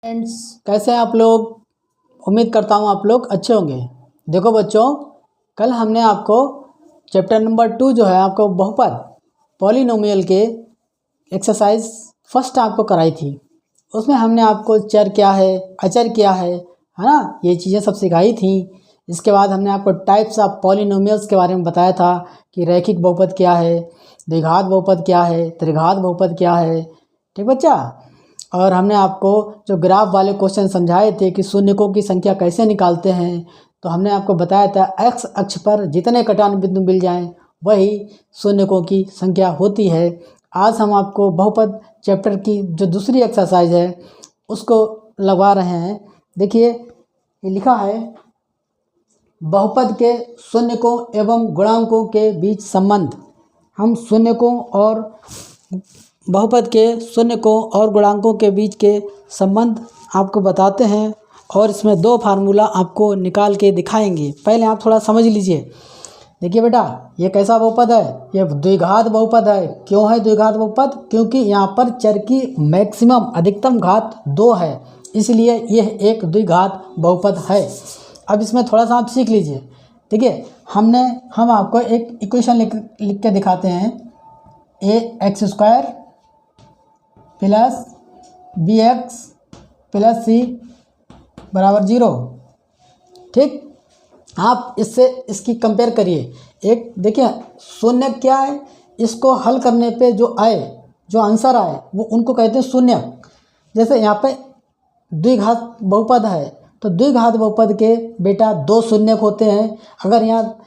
Friends, कैसे हैं आप लोग। उम्मीद करता हूँ आप लोग अच्छे होंगे। देखो बच्चों, कल हमने आपको चैप्टर नंबर 2 जो है आपको बहुपद पॉलिनोमियल के एक्सरसाइज फर्स्ट आपको कराई थी। उसमें हमने आपको चर क्या है, अचर क्या है ना, ये चीज़ें सब सिखाई थी। इसके बाद हमने आपको टाइप्स ऑफ पॉलिनोमियल्स के बारे में बताया था कि रैखिक बहुपद क्या है, द्विघात बहुपद क्या है, त्रिघात बहुपद क्या है। ठीक बच्चा। और हमने आपको जो ग्राफ वाले क्वेश्चन समझाए थे कि शून्यकों की संख्या कैसे निकालते हैं, तो हमने आपको बताया था एक्स अक्ष पर जितने कटान बिंदु मिल जाएं वही शून्यकों की संख्या होती है। आज हम आपको बहुपद चैप्टर की जो दूसरी एक्सरसाइज है उसको लगवा रहे हैं। देखिए, ये लिखा है बहुपद के शून्यकों एवं गुणांकों के बीच संबंध। हम शून्यकों और बहुपद के शून्यकों और गुणांकों के बीच के संबंध आपको बताते हैं और इसमें दो फार्मूला आपको निकाल के दिखाएंगे। पहले आप थोड़ा समझ लीजिए। देखिए बेटा, ये कैसा बहुपद है? ये द्विघात बहुपद है। क्यों है द्विघात बहुपद? क्योंकि यहाँ पर चर की मैक्सिमम अधिकतम घात 2 है, इसलिए यह एक द्विघात बहुपद है। अब इसमें थोड़ा सा आप सीख लीजिए। देखिए, हम आपको एक इक्वेशन लिख के दिखाते हैं। ax² plus bx plus c बराबर 0। ठीक, आप इससे इसकी कंपेयर करिए। एक देखिए, शून्य क्या है, इसको हल करने पे जो आंसर आए वो उनको कहते हैं शून्य। जैसे यहाँ पे द्विघात बहुपद है तो द्विघात बहुपद के बेटा 2 शून्यक होते हैं। अगर यहाँ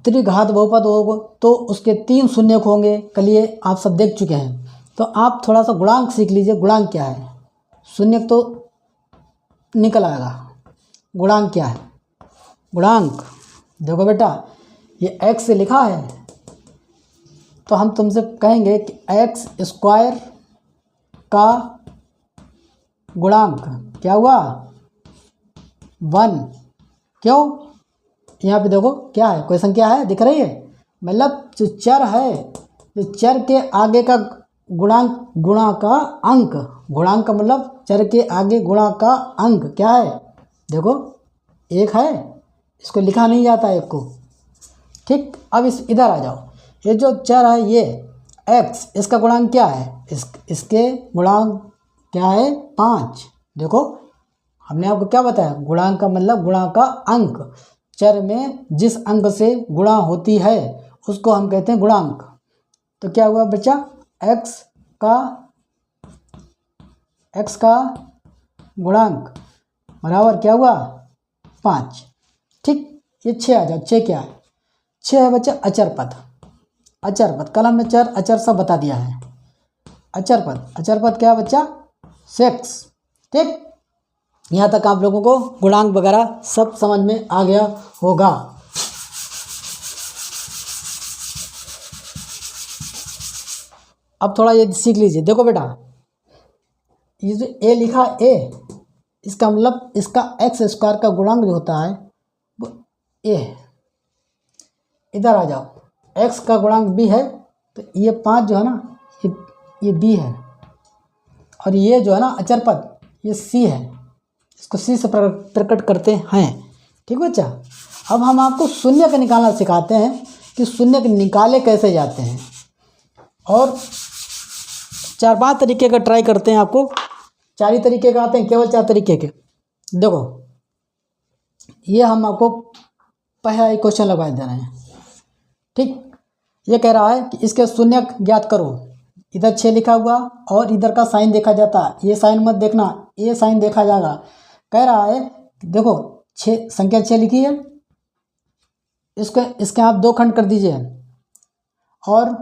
त्रिघात बहुपद होगा तो उसके 3 शून्यक होंगे। कल ये आप सब देख चुके हैं। तो आप थोड़ा सा गुणांक सीख लीजिए। गुणांक क्या है? शून्यक तो निकल आएगा। गुणांक क्या है? गुणांक देखो बेटा, ये x से लिखा है तो हम तुमसे कहेंगे कि x² का गुणांक क्या हुआ? 1। क्यों? यहाँ पे देखो क्या है, कोई संख्या है दिख रही है? मतलब जो चर है, जो चर के आगे का गुणांक, गुणा का अंक। गुणांक का मतलब चर के आगे गुणा का अंक क्या है? देखो 1 है, इसको लिखा नहीं जाता है 1 को। ठीक, अब इधर आ जाओ। ये जो चर है ये x, इसका गुणांक क्या है? इसके गुणांक क्या है? 5। देखो, हमने आपको क्या बताया? गुणांक का मतलब गुणा का अंक। चर में जिस अंक से गुणा होती है उसको हम कहते हैं गुणांक। तो क्या हुआ बच्चा? x का गुणांक बराबर क्या हुआ? 5। ठीक, ये 6 आ जाओ। 6 क्या है? 6 है बच्चा अचर पद। अचर पद कल हमने चर अचर सब बता दिया है। अचर पद क्या है बच्चा? 6। ठीक, यहाँ तक आप लोगों को गुणांक वगैरह सब समझ में आ गया होगा। अब थोड़ा ये सीख लीजिए। देखो बेटा, ये जो a लिखा a, इसका मतलब इसका x² का गुणांक जो होता है वो a है। इधर आ जाओ, x का गुणांक b है तो ये 5 जो है ना, ये b है। और ये जो है ना अचर पद, ये c है। इसको c से प्रकट करते हैं। ठीक बच्चा। अब हम आपको शून्यक निकालना सिखाते हैं कि शून्यक निकाले कैसे जाते हैं। और 4-5 तरीके का ट्राई करते हैं। आपको 4 ही तरीके का आते हैं, केवल 4 तरीके के। देखो, ये हम आपको पहला क्वेश्चन लगवा दे रहे हैं। ठीक, ये कह रहा है कि इसके शून्यक ज्ञात करो। इधर 6 लिखा हुआ और इधर का साइन देखा जाता है। ये साइन मत देखना, ये साइन देखा जाएगा। कह रहा है देखो, 6 संख्या 6 लिखी है, इसके आप 2 खंड कर दीजिए और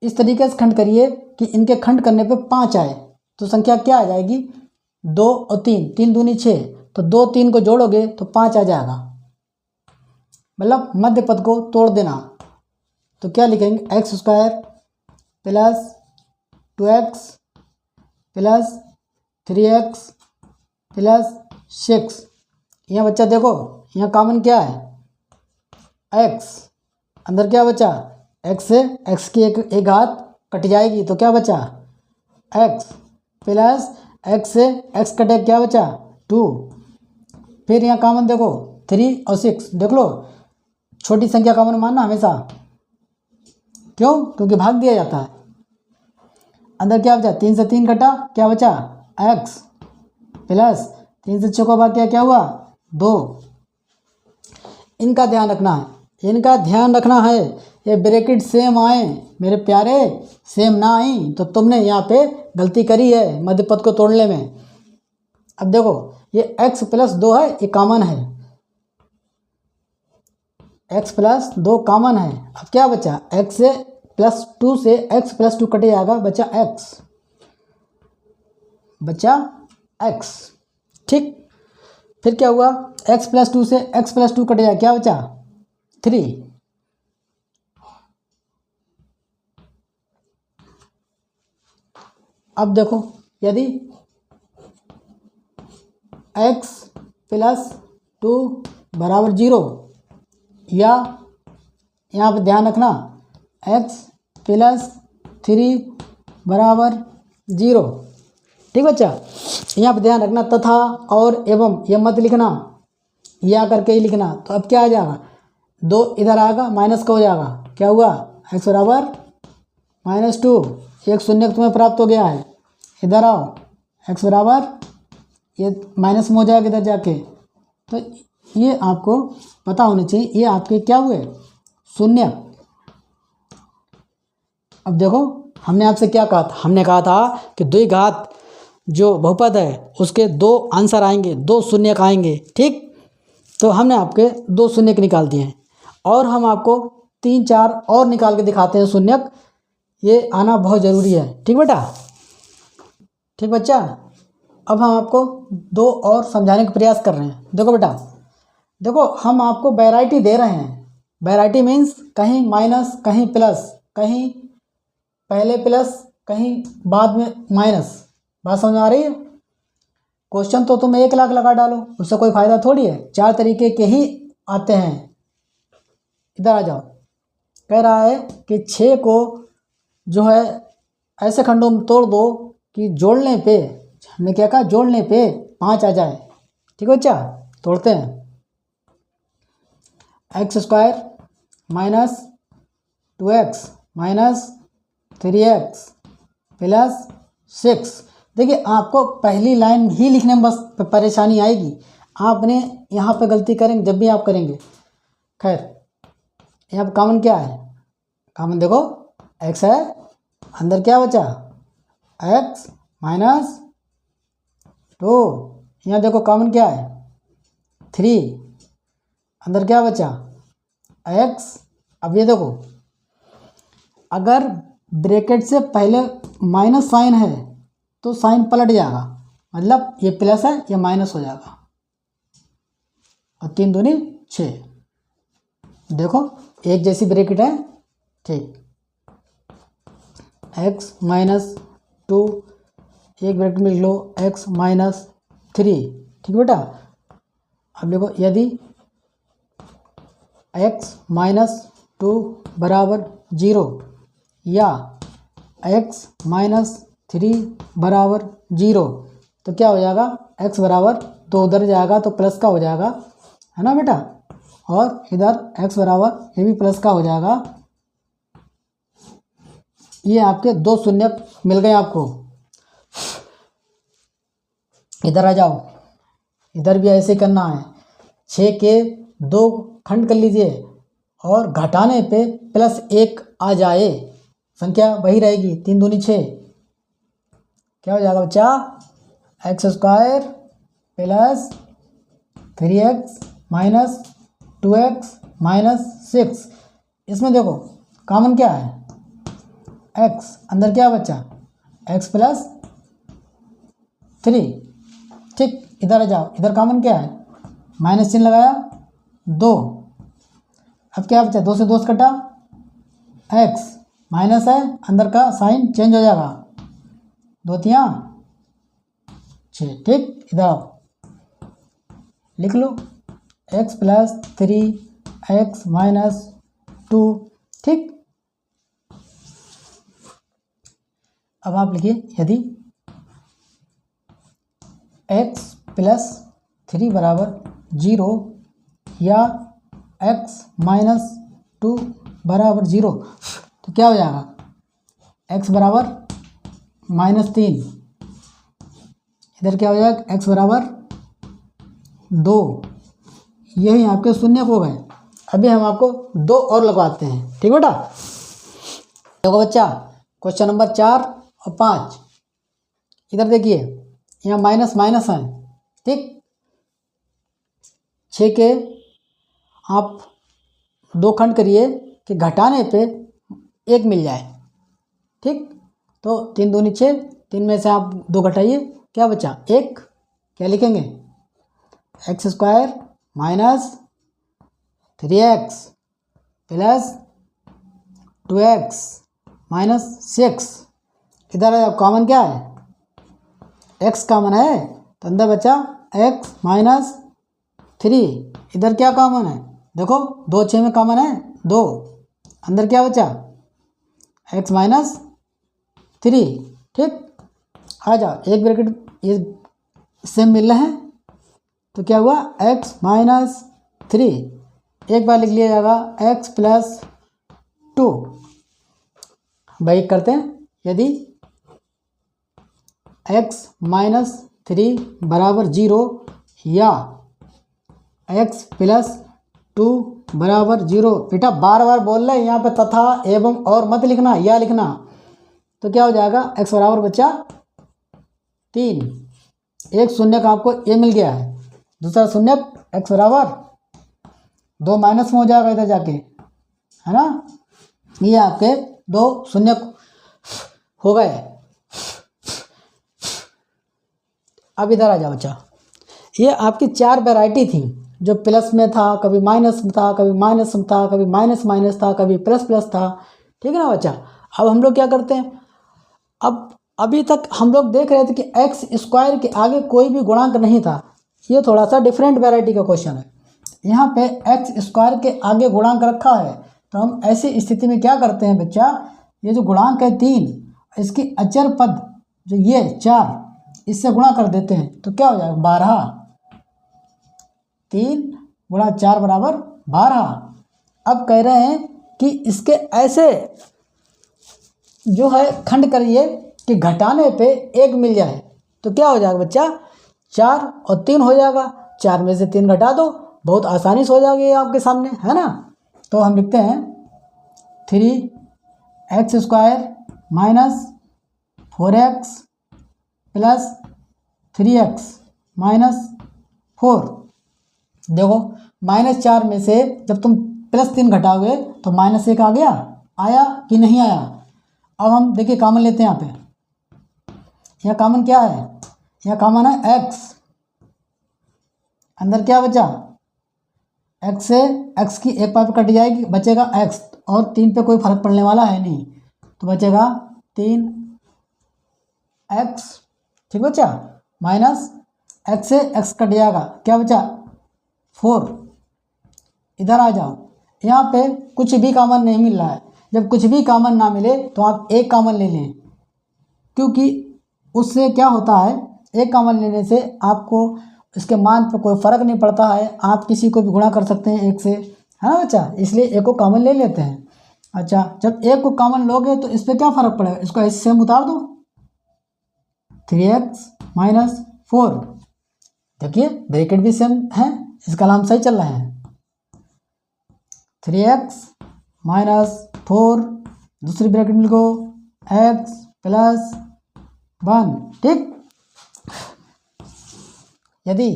इस तरीके से खंड करिए कि इनके खंड करने पे 5 आए तो संख्या क्या आ जाएगी? 2 और 3, 3 दूनी 6, तो 2 3 को जोड़ोगे तो 5 आ जाएगा। मतलब मध्य पद को तोड़ देना। तो क्या लिखेंगे? x² plus 2x plus 3x plus 6। यहाँ बच्चा देखो, यहाँ कॉमन क्या है? x। अंदर क्या बचा? x से x की एक घात कट जाएगी तो क्या बचा? x प्लस एक्स से एक्स कटे क्या बचा 2। फिर यहाँ कॉमन देखो 3 और 6 देख लो, छोटी संख्या कॉमन मानना हमेशा, क्यों? क्योंकि भाग दिया जाता है। अंदर क्या बचा 3 से 3 कटा क्या बचा एक्स, प्लस 3 से 6 का भाग क्या हुआ 2। इनका ध्यान रखना है, इनका ध्यान रखना है, ये ब्रैकेट सेम आए मेरे प्यारे, सेम ना आई तो तुमने यहाँ पे गलती करी है मध्य पद को तोड़ने में। अब देखो ये x प्लस 2 है, ये कॉमन है, x प्लस 2 कॉमन है। अब क्या बचा x से प्लस 2 से x प्लस 2 कटे जाएगा, बचा x, ठीक। फिर क्या हुआ x प्लस 2 से x प्लस 2 कटे जाएगा, क्या बचा 3। अब देखो यदि x प्लस 2 बराबर 0, या यहाँ पे ध्यान रखना x प्लस 3 बराबर 0, ठीक बच्चा, यहाँ पे ध्यान रखना। तथा और एवं ये मत लिखना, या करके ही लिखना। तो अब क्या आ जाएगा 2 इधर आएगा, माइनस का हो जाएगा, क्या हुआ x बराबर -2, एक शून्य तुम्हें प्राप्त हो गया है। इधर आओ x बराबर, ये माइनस में हो जाएगा इधर जाके, तो ये आपको पता होना चाहिए ये आपके क्या हुए शून्य। अब देखो हमने आपसे क्या कहा था, हमने कहा था कि द्विघात जो बहुपद है उसके 2 आंसर आएंगे, 2 शून्यक आएंगे, ठीक। तो हमने आपके 2 शून्यक निकाल दिए हैं, और हम आपको 3-4 और निकाल के दिखाते हैं शून्यक, ये आना बहुत ज़रूरी है, ठीक बेटा, ठीक बच्चा। अब हम आपको 2 और समझाने का प्रयास कर रहे हैं। देखो बेटा, देखो हम आपको वैरायटी दे रहे हैं, वैरायटी मीन्स कहीं माइनस कहीं प्लस, कहीं पहले प्लस कहीं बाद में माइनस, बात समझ आ रही है। क्वेश्चन तो तुम 1 लाख लगा डालो, उससे कोई फ़ायदा थोड़ी है, 4 तरीके के ही आते हैं। इधर आ जाओ, कह रहा है कि 6 को जो है ऐसे खंडों में तोड़ दो कि जोड़ने पे, हमने क्या कहा जोड़ने पे 5 आ जाए, ठीक है बच्चा। तोड़ते हैं, x² minus 2x minus 3x plus 6। देखिए आपको पहली लाइन ही लिखने में बस परेशानी आएगी, आपने यहाँ पे गलती करेंगे जब भी आप करेंगे। खैर यहाँ पर कॉमन क्या है, कॉमन देखो x है, अंदर क्या बचा x माइनस 2, यहाँ देखो कॉमन क्या है 3, अंदर क्या बचा x। अब ये देखो अगर ब्रैकेट से पहले माइनस साइन है तो साइन पलट जाएगा, मतलब ये प्लस है ये माइनस हो जाएगा, और 3 दूनी 6। देखो एक जैसी ब्रैकेट है, ठीक। x माइनस 2 एक ब्रैकेट में लिख लो x माइनस 3, ठीक बेटा। अब देखो यदि x माइनस 2 बराबर 0 या x माइनस 3 बराबर 0, तो क्या हो जाएगा x बराबर 2 उधर जाएगा तो प्लस का हो जाएगा, है ना बेटा, और इधर x बराबर ये भी प्लस का हो जाएगा। ये आपके 2 शून्यक मिल गए आपको। इधर आ जाओ, इधर भी ऐसे करना है, 6 के 2 खंड कर लीजिए और घटाने पे +1 आ जाए, संख्या वही रहेगी, 3 दूनी 6, क्या हो जाएगा बच्चा x² plus 3x minus 2x minus 6। इसमें देखो कॉमन क्या है x, अंदर क्या बचा x प्लस 3, ठीक। इधर आ जाओ, इधर कॉमन क्या है माइनस चिन्ह लगाया 2, अब क्या बचा 2 से 2 से कटा x माइनस है, अंदर का साइन चेंज हो जाएगा, 2 तियाँ 6, ठीक। इधर आओ लिख लो x प्लस 3x माइनस 2, ठीक। अब आप लिखिए यदि x प्लस 3 बराबर 0 या x माइनस 2 बराबर 0, तो क्या हो जाएगा? x बराबर -3, इधर क्या हो जाएगा? x बराबर 2। यही आपके शून्य हो गए। अभी हम आपको 2 और लगवाते हैं, ठीक बेटा। देखो बच्चा, क्वेश्चन नंबर 4 और 5, इधर देखिए, यहाँ माइनस माइनस है, ठीक। 6 के आप 2 खंड करिए कि घटाने पे 1 मिल जाए, ठीक। तो 3 दूनी 6, 3 में से आप 2 घटाइए, क्या बचा? 1। क्या लिखेंगे? x square minus 3x plus 2x minus 6। इधर कॉमन क्या है? x कॉमन है, तो अंदर बचा x माइनस 3। इधर क्या कॉमन है? देखो 2 6 में कॉमन है 2, अंदर क्या बचा? x माइनस 3, ठीक। आ जाओ, एक ब्रैकेट ये सेम मिल रहे हैं, तो क्या हुआ? x minus 3। एक बार लिख लिया जाएगा x प्लस 2। भाई करते हैं, यदि x माइनस 3 बराबर 0 या x प्लस 2 बराबर 0। बेटा बार बार बोल रहे हैं यहाँ पे तथा एवं और मत लिखना, या लिखना। तो क्या हो जाएगा? x बराबर बच्चा 3। एक शून्य का आपको ये मिल गया है, दूसरा शून्य x बराबर 2 माइनस में हो जाएगा इधर जाके, है ना। ये आपके 2 शून्य हो गए। अब इधर आ जाओ बच्चा, ये आपकी 4 वैरायटी थी, जो प्लस में था, कभी माइनस में था, कभी माइनस में था, कभी माइनस माइनस था, कभी प्लस प्लस था, ठीक है ना बच्चा। अब हम लोग क्या करते हैं, अब अभी तक हम लोग देख रहे थे कि एक्स स्क्वायर के आगे कोई भी गुणांक नहीं था। ये थोड़ा सा डिफरेंट वैरायटी का क्वेश्चन है। यहाँ पे एक्स स्क्वायर के आगे गुणांक रखा है, तो हम ऐसी स्थिति में क्या करते हैं बच्चा, ये जो गुणांक है 3, इसकी अचर पद जो ये 4, इससे गुणा कर देते हैं, तो क्या हो जाएगा? 12। 3 गुणा 4 बराबर 12। अब कह रहे हैं कि इसके ऐसे जो है खंड करिए कि घटाने पे 1 मिल जाए, तो क्या हो जाएगा बच्चा? 4 और 3 हो जाएगा। 4 में से 3 घटा दो, बहुत आसानी से हो जाएगी ये आपके सामने, है ना। तो हम लिखते हैं 3x square minus 4x plus 3x minus 4। देखो -4 में से जब तुम +3 घटाओगे तो -1 आ गया, आया कि नहीं आया? अब हम देखिए कॉमन लेते हैं यहाँ पे। यहाँ कॉमन क्या है? यहाँ कॉमन है x। अंदर क्या बचा? x से x की एक पावर कट जाएगी, बचेगा x, और 3 पे कोई फर्क पड़ने वाला है नहीं, तो बचेगा 3x, ठीक बच्चा। माइनस x से x कट जाएगा, क्या बचा? 4। इधर आ जाओ, यहाँ पे कुछ भी कॉमन नहीं मिल रहा है। जब कुछ भी कॉमन ना मिले तो आप एक कॉमन ले लें, क्योंकि उससे क्या होता है, एक कॉमन लेने से आपको इसके मान पर कोई फ़र्क नहीं पड़ता है। आप किसी को भी गुणा कर सकते हैं 1 से, है ना बच्चा, इसलिए एक को कॉमन ले लेते हैं। अच्छा, जब एक को कॉमन लोगे तो इस पर क्या फ़र्क पड़ेगा? इसको ऐसे सेम उतार दो, 3x माइनस 4। देखिए ब्रैकेट भी सेम है, इसका नाम सही चल रहा है। 3x माइनस 4, दूसरी ब्रैकेट में लिखो x प्लस 1, ठीक। यदि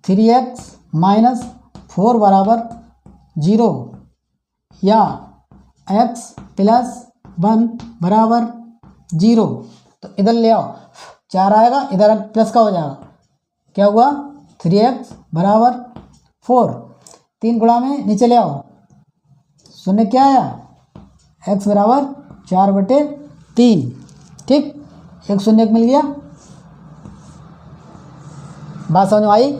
3x माइनस 4 बराबर 0 या x प्लस 1 बराबर 0, तो इधर ले आओ, 4 आएगा, इधर प्लस का हो जाएगा। क्या हुआ? 3x बराबर 4। 3 गुणा में नीचे ले आओ, शून्य क्या आया? x बराबर 4/3, ठीक। एक शून्य मिल गया। बात समझ में आई?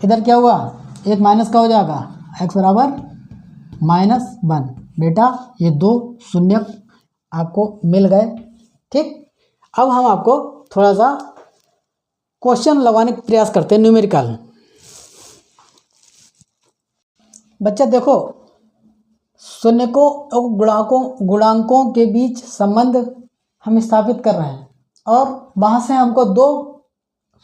इधर क्या हुआ? एक माइनस का हो जाएगा, x बराबर -1। बेटा ये 2 शून्य आपको मिल गए, ठीक, अब हम आपको थोड़ा सा क्वेश्चन लगाने का प्रयास करते हैं न्यूमेरिकल। बच्चा देखो, शून्यकों और गुणांकों के बीच संबंध हम स्थापित कर रहे हैं और वहाँ से हमको दो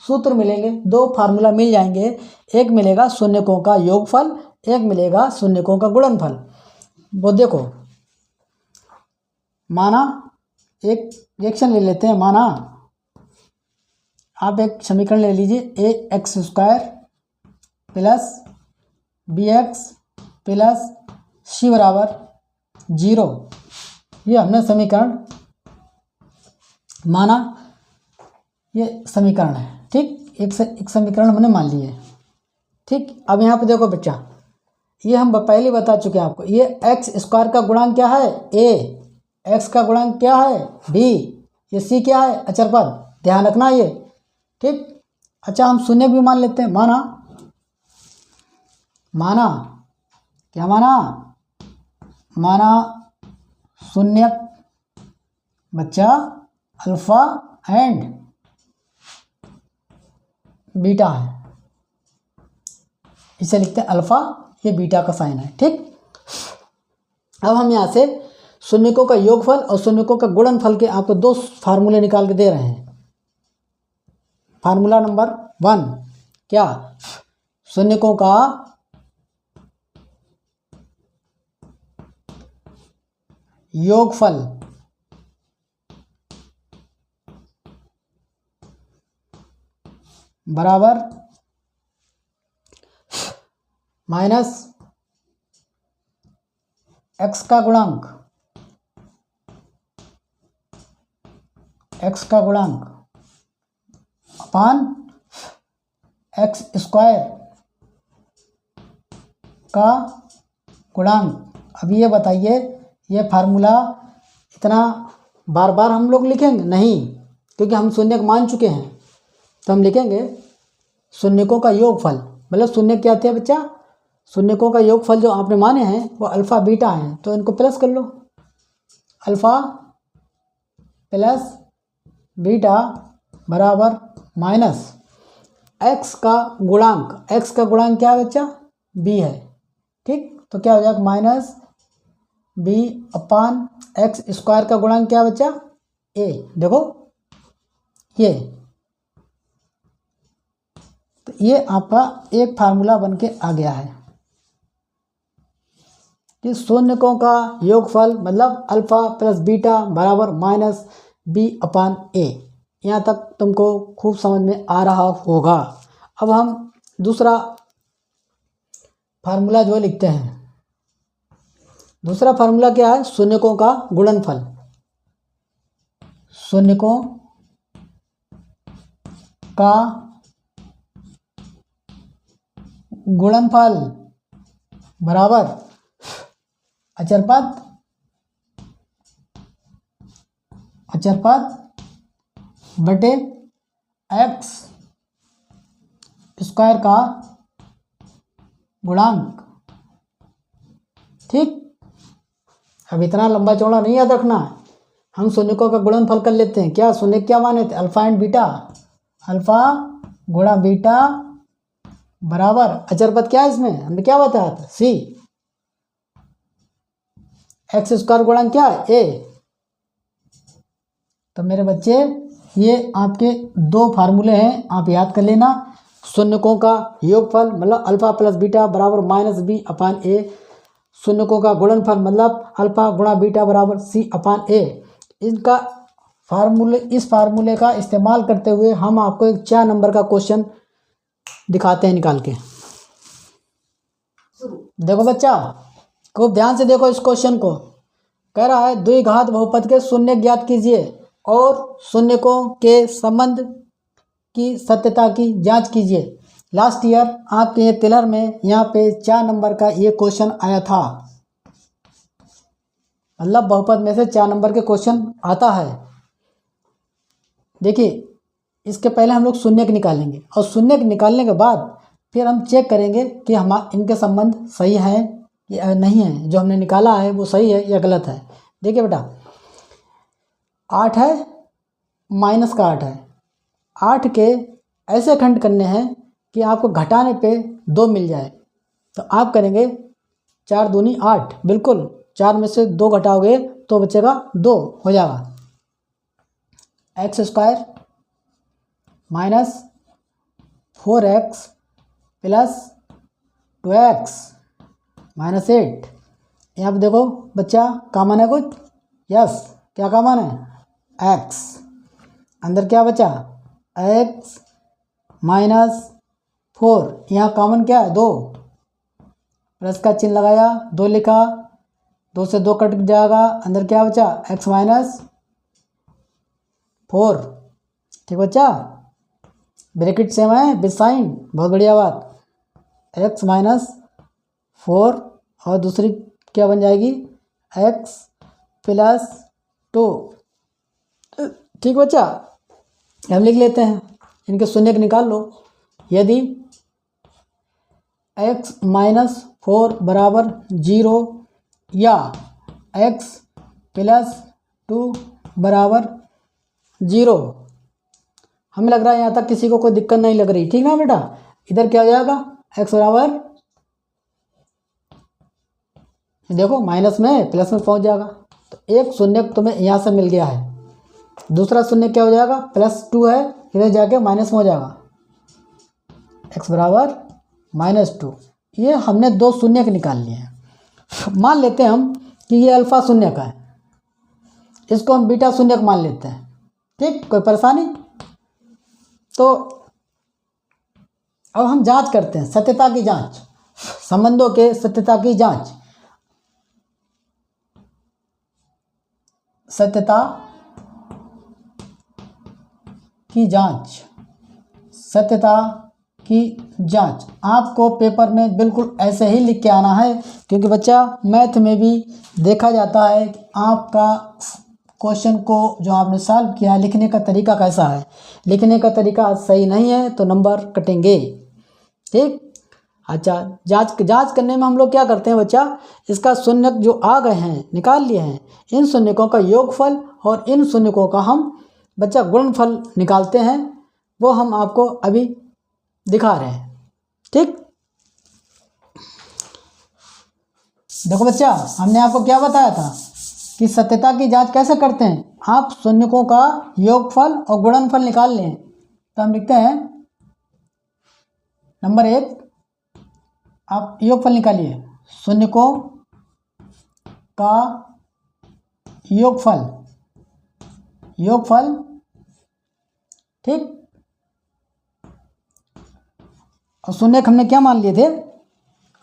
सूत्र मिलेंगे, दो फार्मूला मिल जाएंगे। एक मिलेगा शून्यकों का योगफल, एक मिलेगा शून्यकों का गुणनफल। वो देखो, माना एक रिएक्शन ले लेते हैं। माना आप एक समीकरण ले लीजिए, A X square plus B X plus C बराबर 0। ये हमने समीकरण माना, ये समीकरण है। ठीक, एक समीकरण हमने मान लिए। ठीक, अब यहाँ पे देखो बच्चा, ये हम पहले बता चुके हैं आपको। ये एक्स स्क्वायर का गुणांक क्या है? ए। एक्स का गुणांक क्या है? बी। ये सी क्या है? अचर पद। ध्यान रखना ये। ठीक, अच्छा हम शून्य भी मान लेते हैं। माना क्या माना? माना शून्य बच्चा अल्फा एंड बीटा है, इसे लिखते हैं अल्फा, ये बीटा का साइन है। ठीक, अब हम यहाँ से शून्यकों का योगफल और शून्यकों का गुणनफल के आपको दो फार्मूले निकाल के दे रहे हैं। फार्मूला नंबर 1 क्या? शून्यकों का योगफल बराबर माइनस एक्स का गुणांक, अपान एक्स स्क्वायर का गुणांक। अब ये बताइए, ये फार्मूला इतना बार बार हम लोग लिखेंगे नहीं, क्योंकि हम शून्यक मान चुके हैं। तो हम लिखेंगे शून्यकों का योगफल, मतलब शून्य क्या थे बच्चा? शून्यकों का योगफल जो आपने माने हैं वो अल्फ़ा बीटा हैं, तो इनको प्लस कर लो। अल्फ़ा प्लस बीटा बराबर माइनस एक्स का गुणांक। एक्स का गुणांक क्या है बच्चा? बी है। ठीक, तो क्या हो जाएगा? माइनस बी अपान एक्स स्क्वायर का गुणांक क्या बच्चा? ए। देखो ये, तो ये आपका एक फार्मूला बन के आ गया है कि शून्यकों का योगफल मतलब अल्फा प्लस बीटा बराबर माइनस बी अपान ए। यहाँ तक तुमको खूब समझ में आ रहा होगा। अब हम दूसरा फार्मूला जो लिखते हैं। दूसरा फार्मूला क्या है? शून्यकों का गुणनफल। शून्यकों का गुणनफल बराबर अचर पद बटे एक्स स्क्वायर का गुणांक। ठीक, अब इतना लंबा चौड़ा नहीं याद रखना है, हम शून्यकों का गुणनफल कर लेते हैं। क्या शून्य क्या माने थे? Alpha and beta. अल्फा गुणा बीटा बराबर अचर पद क्या है इसमें? हमने क्या बताया था? सी। एक्स स्क्वायर गुणांक क्या है? ए। तो मेरे बच्चे ये आपके दो फार्मूले हैं, आप याद कर लेना। शून्यकों का योगफल मतलब अल्फा प्लस बीटा बराबर माइनस बी अपान ए। शून्यकों का गुणनफल मतलब अल्फा गुणा बीटा बराबर सी अपान ए। इनका इस फार्मूले का इस्तेमाल करते हुए हम आपको एक 4 नंबर का क्वेश्चन दिखाते हैं निकाल के। देखो बच्चा, खूब ध्यान से देखो इस क्वेश्चन को। कह रहा है द्विघात बहुपद के शून्य ज्ञात कीजिए और शून्यकों के संबंध की सत्यता की जांच कीजिए। लास्ट ईयर आपके ये पिलर में यहाँ पे 4 नंबर का ये क्वेश्चन आया था। मतलब बहुपद में से 4 नंबर के क्वेश्चन आता है। देखिए, इसके पहले हम लोग शून्यक निकालेंगे और शून्यक निकालने के बाद फिर हम चेक करेंगे कि इनके संबंध सही है या नहीं है। जो हमने निकाला है वो सही है या गलत है। देखिए बेटा, 8 है माइनस का 8 है। 8 के ऐसे खंड करने हैं कि आपको घटाने पे 2 मिल जाए। तो आप करेंगे 4 दूनी 8, बिल्कुल 4 में से 2 घटाओगे तो बचेगा 2, हो जाएगा x² minus 4x plus 2x minus 8। यहाँ पे देखो बच्चा कॉमन है कुछ, यस, क्या कॉमन है, x। अंदर क्या बचा, x माइनस 4, यहाँ कॉमन क्या है 2, प्लस का चिन्ह लगाया, 2 लिखा, 2 से 2 कट जाएगा, अंदर क्या बचा x माइनस 4। ठीक बच्चा, ब्रैकेट सेम है विद साइन, बहुत बढ़िया बात। x माइनस 4 और दूसरी क्या बन जाएगी x प्लस 2। ठीक बच्चा, हम लिख लेते हैं, इनके शून्य निकाल लो। यदि x माइनस 4 बराबर 0 या x प्लस 2 बराबर 0, हमें लग रहा है यहाँ तक किसी को कोई दिक्कत नहीं लग रही, ठीक ना बेटा। इधर क्या हो जाएगा, x बराबर, देखो माइनस में प्लस में पहुँच जाएगा, तो एक शून्य तुम्हें यहाँ से मिल गया है। दूसरा शून्य क्या हो जाएगा, +2 है, इधर जाके माइनस में हो जाएगा, x बराबर -2। ये हमने 2 शून्य के निकाल लिए हैं। मान लेते हैं हम कि ये अल्फा शून्य का है, इसको हम बीटा शून्य का मान लेते हैं, ठीक, कोई परेशानी। तो अब हम जांच करते हैं, सत्यता की जांच, संबंधों के सत्यता की जांच। सत्यता की जांच, सत्यता की जांच आपको पेपर में बिल्कुल ऐसे ही लिख के आना है, क्योंकि बच्चा मैथ में भी देखा जाता है कि आपका क्वेश्चन को जो आपने सॉल्व किया लिखने का तरीका कैसा है। लिखने का तरीका सही नहीं है तो नंबर कटेंगे, ठीक। अच्छा, जांच करने में हम लोग क्या करते हैं बच्चा, इसका शून्यक जो आ गए हैं निकाल लिए हैं, इन शून्यकों का योगफल और इन शून्यकों का हम बच्चा गुणनफल निकालते हैं, वो हम आपको अभी दिखा रहे हैं, ठीक। देखो बच्चा, हमने आपको क्या बताया था कि सत्यता की जांच कैसे करते हैं। आप शून्यकों का योगफल और गुणनफल निकाल लें। तो हम लिखते हैं नंबर 1, आप योगफल निकालिए, शून्यकों का योगफल, ठीक। और शून्यक हमने क्या मान लिए थे,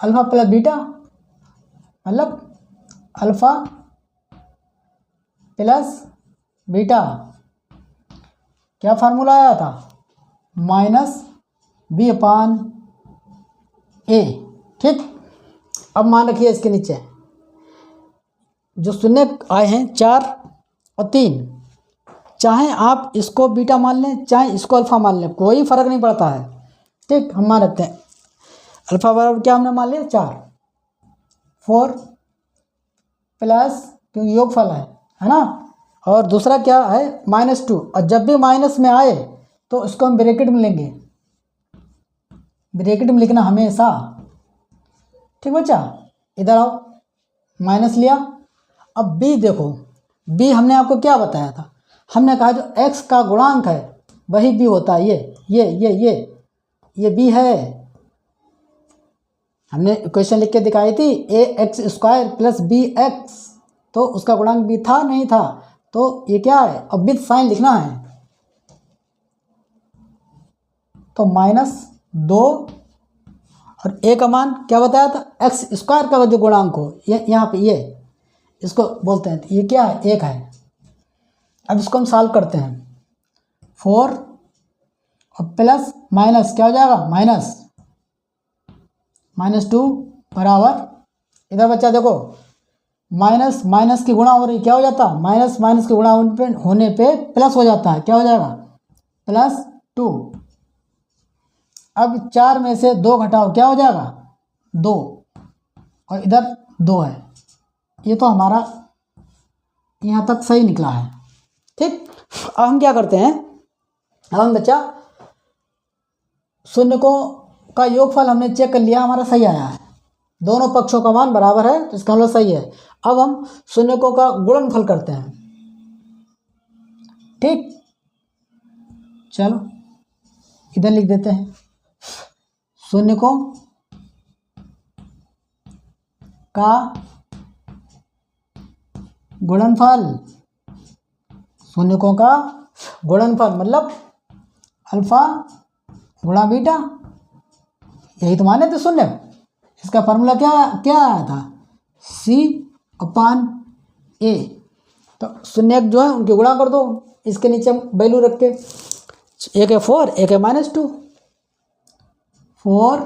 अल्फा प्लस बीटा, मतलब अल्फा प्लस बीटा, क्या फार्मूला आया था, -b/a, ठीक। अब मान रखिए इसके नीचे जो शून्य आए हैं 4 और 3, चाहे आप इसको बीटा मान लें चाहे इसको अल्फा मान लें, कोई फर्क नहीं पड़ता है, ठीक। हम मान रखते हैं अल्फा बराबर क्या हमने मान लिया 4 प्लस, क्योंकि योगफल है ना, और दूसरा क्या है -2, और जब भी माइनस में आए तो इसको हम ब्रैकेट में लेंगे, ब्रैकेट में लिखना हमेशा, ठीक बच्चा। इधर आओ, माइनस लिया। अब b देखो, b हमने आपको क्या बताया था, हमने कहा जो x का गुणांक है वही b होता है, ये b है। हमने इक्वेशन लिख के दिखाई थी ax² प्लस bx, तो उसका गुणांक b था नहीं था, तो ये क्या है, अब विद साइन लिखना है, तो -2 और a का मान क्या बताया था, x² का जो गुणांक हो, ये यहाँ पे ये इसको बोलते हैं, ये क्या है 1 है। अब इसको हम सॉल्व करते हैं, 4 और प्लस माइनस क्या हो जाएगा, -2 बराबर, इधर बच्चा देखो माइनस माइनस की गुणा हो रही, क्या हो जाता, माइनस माइनस की गुणा होने पे प्लस हो जाता है, क्या हो जाएगा, +2। अब 4 में से 2 घटाओ, क्या हो जाएगा 2, और इधर 2 है। ये तो हमारा यहाँ तक सही निकला है, ठीक। अब हम क्या करते हैं, अब हम बच्चा शून्यकों का योगफल हमने चेक कर लिया, हमारा सही आया है, दोनों पक्षों का मान बराबर है, तो इसका मतलब सही है। अब हम शून्यकों का गुणनफल करते हैं। ठीक, चलो इधर लिख देते हैं, शून्यकों का गुणनफल, शून्यकों का गुणनफल मतलब अल्फा गुणा बीटा, यही तो माने थे शून्य। इसका फार्मूला क्या क्या आया था, C/A। तो शून्य जो है उनके गुणा कर दो, इसके नीचे वैल्यू रख के, एक है 4 एक है -2, 4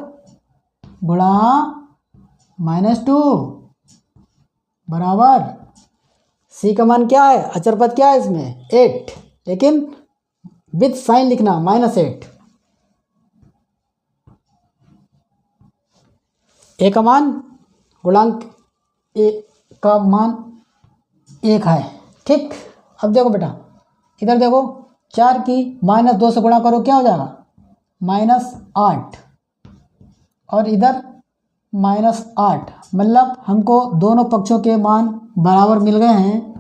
गुणा -2 बराबर C का मान क्या है, अचर पद क्या है इसमें 8, लेकिन विथ साइन लिखना -8। ए का मान गुणांक ए का मान 1 है। ठीक, अब देखो बेटा इधर देखो, 4 की -2 से गुणा करो, क्या हो जाएगा -8, और इधर -8, मतलब हमको दोनों पक्षों के मान बराबर मिल गए हैं।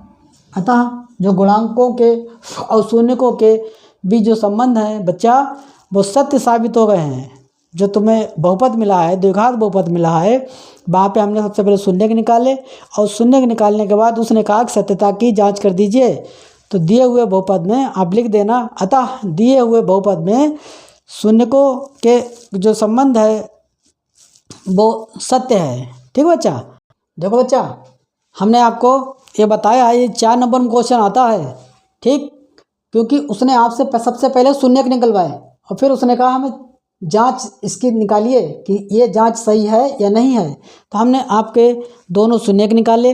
अतः जो गुणांकों के और शून्यकों के बीच जो संबंध है बच्चा, वो सत्य साबित हो गए हैं। जो तुम्हें बहुपद मिला है, द्विघात बहुपद मिला है, वहाँ पे हमने सबसे पहले शून्यक निकाले, और शून्यक निकालने के बाद उसने कहा कि सत्यता की जांच कर दीजिए। तो दिए हुए बहुपद में आप लिख देना, अतः दिए हुए बहुपद में शून्यकों के जो संबंध है वो सत्य है। ठीक बच्चा, देखो बच्चा हमने आपको ये बताया है, ये 4 नंबर में क्वेश्चन आता है। ठीक, क्योंकि उसने आपसे सबसे पहले शून्यक निकलवाए और फिर उसने कहा हमें जांच इसकी निकालिए कि ये जांच सही है या नहीं है। तो हमने आपके दोनों शून्यक निकाले।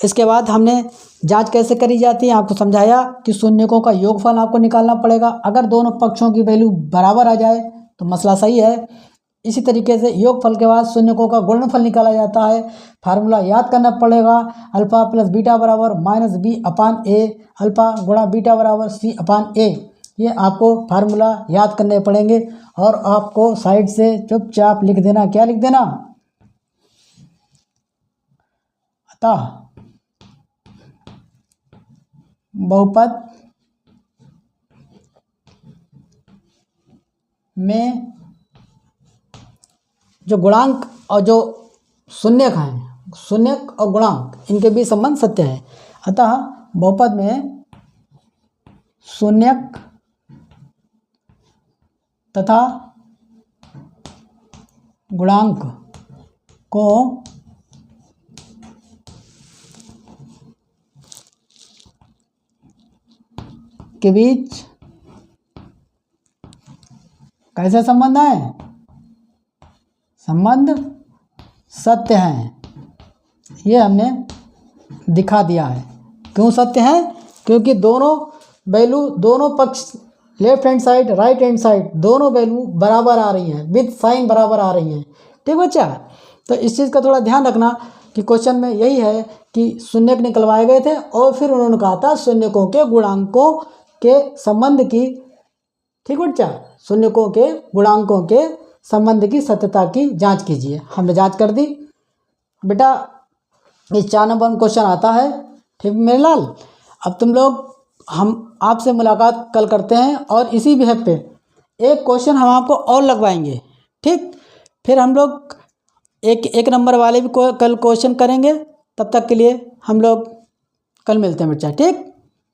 इसके बाद हमने जांच कैसे करी जाती है आपको समझाया कि शून्यकों का योगफल आपको निकालना पड़ेगा। अगर दोनों पक्षों की वैल्यू बराबर आ जाए तो मसला सही है। इसी तरीके से योगफल के बाद शून्यकों का गुणनफल निकाला जाता है। फार्मूला याद करना पड़ेगा, अल्फा प्लस बीटा बराबर -B/A, अल्फा गुणा बीटा बराबर C/A। ये आपको फार्मूला याद करने पड़ेंगे, और आपको साइड से चुपचाप लिख देना, क्या लिख देना, अतः बहुपद में जो गुणांक और जो शून्यक हैं, शून्यक और गुणांक, इनके बीच संबंध सत्य है। अतः बहुपद में शून्यक तथा गुणांक को के बीच कैसे संबंध है, संबंध सत्य हैं। ये हमने दिखा दिया है। क्यों सत्य है, क्योंकि दोनों वैल्यू, दोनों पक्ष, left hand side right hand side, दोनों वैल्यू बराबर आ रही हैं, विद साइन बराबर आ रही हैं। ठीक बच्चा, तो इस चीज़ का थोड़ा ध्यान रखना कि क्वेश्चन में यही है कि शून्यक निकलवाए गए थे और फिर उन्होंने कहा था शून्यकों के गुणांकों के संबंध की, ठीक बच्चा, शून्यकों के गुणांकों के संबंध की सत्यता की जांच कीजिए। हमने जांच कर दी बेटा। इस 4 नंबर में क्वेश्चन आता है। ठीक मेरे लाल, अब तुम लोग, हम आपसे मुलाकात कल करते हैं और इसी विषय पे एक क्वेश्चन हम आपको और लगवाएंगे। ठीक, फिर हम लोग एक नंबर वाले भी कल क्वेश्चन करेंगे। तब तक के लिए हम लोग कल मिलते हैं बच्चा। ठीक।